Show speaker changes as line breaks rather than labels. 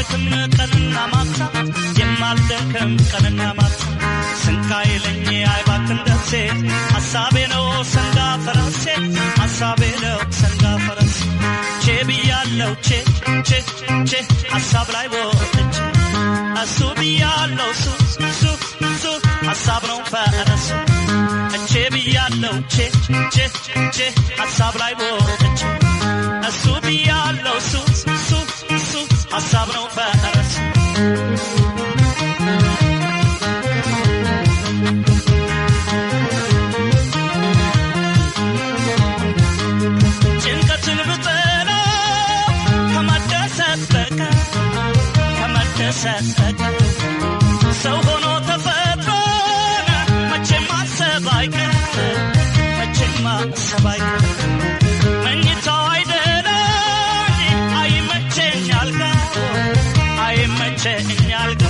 አልደክም ቀንና ማታ የማልደክም ቀንና ማታ ስንካይለኝ አይባክን ደሴ ሐሳቤ ነው ሰንጋ ፈረሴ ሐሳቤ ነው ሰንጋ ፈረሴ ቼ ብያለው ቼ ቼ ቼ ሐሳብ ላይ ወጥቼ እሱ ብያለው ሱ ሱ ሱ ሐሳብ ነው ፈረሱ ቼ ብያለው ቼ ቼ ቼ ሐሳብ ላይ ወጥቼ እሱ ብያለው ሱ ሱ ሱ ሐሳብ ነው ፈረሱ ጭንቀትን ብጠላ ከመደሰት በቀር ሰው ሆኖ ተፈጥሮ መቼም ማሰብ አይቀር መቼም ማሰብ አይቀር መኝታው አይደለም አይመቸኝ አልጋ